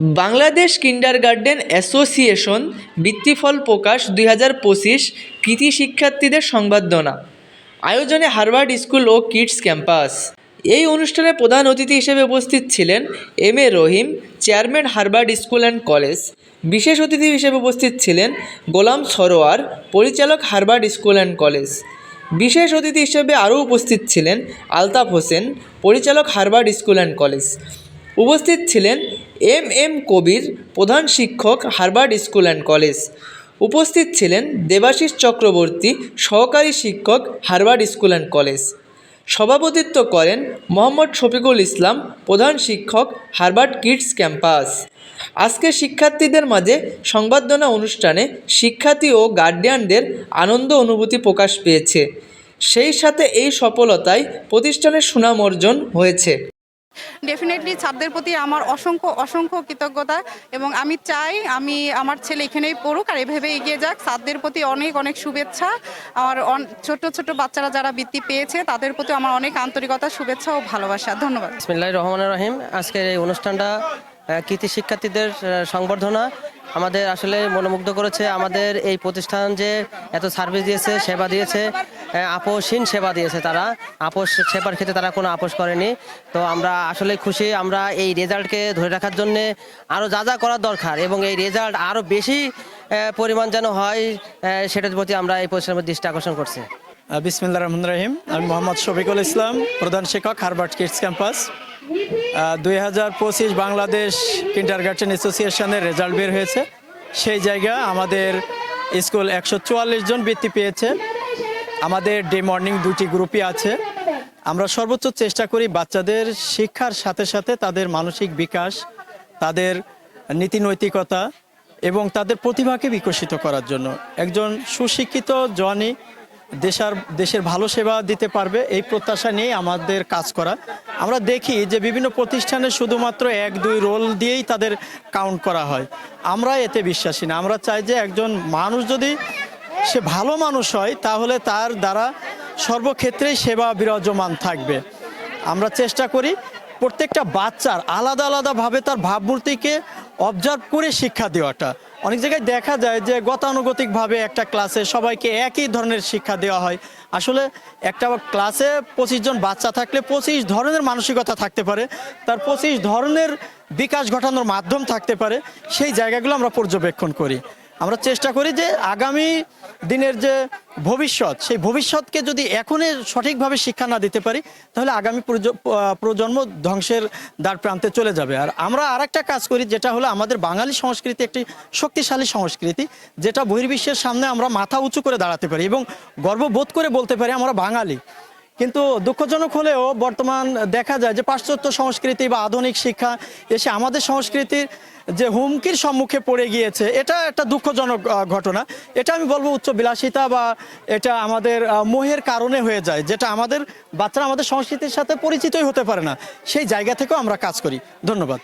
Bangladesh kindergarten association বৃত্তিফল প্রকাশ 2025 কৃতি শিক্ষার্থীদের সংবর্ধনা আয়োজনে হার্ভার্ড স্কুল ও কিডস ক্যাম্পাস। এই অনুষ্ঠানে প্রধান অতিথি হিসেবে উপস্থিত ছিলেন এম.এ. Rahim, chairman Harvard school and college. বিশেষ অতিথি হিসেবে উপস্থিত ছিলেন গোলাম সরোয়ার, পরিচালক হার্ভার্ড স্কুল অ্যান্ড কলেজ। বিশেষ অতিথি হিসেবে আরও উপস্থিত ছিলেন আলতাফ হোসেন, পরিচালক হার্ভার্ড স্কুল অ্যান্ড কলেজ। উপস্থিত ছিলেন এম কবির, প্রধান শিক্ষক হার্ভার্ড স্কুল অ্যান্ড কলেজ। উপস্থিত ছিলেন দেবাশিস চক্রবর্তী, সহকারী শিক্ষক হার্ভার্ড স্কুল অ্যান্ড কলেজ। সভাপতিত্ব করেন মোহাম্মদ শফিকুল ইসলাম, প্রধান শিক্ষক হার্ভার্ড কিডস ক্যাম্পাস। আজকে শিক্ষার্থীদের মাঝে সংবর্ধনা অনুষ্ঠানে শিক্ষার্থী ও গার্ডিয়ানদের আনন্দ অনুভূতি প্রকাশ পেয়েছে। সেই সাথে এই সফলতায় প্রতিষ্ঠানের সুনাম অর্জন হয়েছে। ডেফিনেটলি ছাত্রদের প্রতি আমার অসংখ্য অসংখ্য কৃতজ্ঞতা এবং আমি চাই আমার ছেলে এখানেই পড়ুক আর এভাবে এগিয়ে যাক। ছাত্রদের প্রতি অনেক অনেক শুভেচ্ছা। আমার ছোট ছোট বাচ্চারা যারা বৃত্তি পেয়েছে তাদের প্রতি আমার অনেক আন্তরিকতা, শুভেচ্ছা ও ভালোবাসা। ধন্যবাদ। বিসমিল্লাহির রহমানির রহিম। আজকের এই অনুষ্ঠানটা কৃতি শিক্ষার্থীদের সংবর্ধনা আমাদের আসলে মনোমুগ্ধ করেছে। আমাদের এই প্রতিষ্ঠান যে এত সার্ভিস দিয়েছে, সেবা দিয়েছে, আপোষহীন সেবা দিয়েছে, তারা আপোষ সেবার ক্ষেত্রে তারা কোনো আপোষ করেনি। তো আমরা আসলে খুশি। আমরা এই রেজাল্টকে ধরে রাখার জন্যে আরও যা যা করার দরকার এবং এই রেজাল্ট আরও বেশি পরিমাণ যেন হয় সেটার প্রতি আমরা এই প্রতিষ্ঠানের দৃষ্টি আকর্ষণ করছি। বিসমিল্লাহির রহমানির রহিম। আমি মোহাম্মদ শফিকুল ইসলাম, প্রধান শিক্ষক Harvard kids campus. 2025 Bangladesh kindergarten অ্যাসোসিয়েশনের রেজাল্ট বের হয়েছে। সেই জায়গা আমাদের স্কুল 144 জন বৃত্তি পেয়েছে। আমাদের ডে মর্নিং 2টি গ্রুপই আছে। আমরা সর্বোচ্চ চেষ্টা করি বাচ্চাদের শিক্ষার সাথে সাথে তাদের মানসিক বিকাশ, তাদের নীতি নৈতিকতা এবং তাদের প্রতিভাকে বিকশিত করার জন্য। একজন সুশিক্ষিত জনই দেশের ভালো সেবা দিতে পারবে, এই প্রত্যাশা নিয়ে আমাদের কাজ করা। আমরা দেখি যে বিভিন্ন প্রতিষ্ঠানে শুধুমাত্র 1-2 রোল দিয়েই তাদের কাউন্ট করা হয়। আমরা এতে বিশ্বাসী না। আমরা চাই যে একজন মানুষ যদি সে ভালো মানুষ হয় তাহলে তার দ্বারা সর্বক্ষেত্রেই সেবা বিরাজমান থাকবে। আমরা চেষ্টা করি প্রত্যেকটা বাচ্চার আলাদা আলাদাভাবে তার ভাবমূর্তিকে অবজার্ভ করে শিক্ষা দেওয়াটা। অনেক জায়গায় দেখা যায় যে গতানুগতিকভাবে একটা ক্লাসে সবাইকে একই ধরনের শিক্ষা দেওয়া হয়। আসলে একটা ক্লাসে 25 জন বাচ্চা থাকলে 25 ধরনের মানসিকতা থাকতে পারে, তার 25 ধরনের বিকাশ ঘটানোর মাধ্যম থাকতে পারে। সেই জায়গাগুলো আমরা পর্যবেক্ষণ করি। আমরা চেষ্টা করি যে আগামী দিনের যে ভবিষ্যৎ, সেই ভবিষ্যৎকে যদি এখনই সঠিকভাবে শিক্ষা না দিতে পারি তাহলে আগামী প্রজন্ম ধ্বংসের দ্বার প্রান্তে চলে যাবে। আর আমরা আরেকটা কাজ করি, যেটা হলো আমাদের বাঙালি সংস্কৃতি একটি শক্তিশালী সংস্কৃতি, যেটা বহির্বিশ্বের সামনে আমরা মাথা উঁচু করে দাঁড়াতে পারি এবং গর্ববোধ করে বলতে পারি আমরা বাঙালি। কিন্তু দুঃখজনক হলেও বর্তমান দেখা যায় যে পাশ্চাত্য সংস্কৃতি বা আধুনিক শিক্ষা এসে আমাদের সংস্কৃতির যে হুমকির সম্মুখে পড়ে গিয়েছে, এটা একটা দুঃখজনক ঘটনা। এটা আমি বলবো উচ্চ বিলাসিতা বা এটা আমাদের মোহের কারণে হয়ে যায়, যেটা আমাদের বাচ্চারা আমাদের সংস্কৃতির সাথে পরিচিতই হতে পারে না। সেই জায়গা থেকেও আমরা কাজ করি। ধন্যবাদ।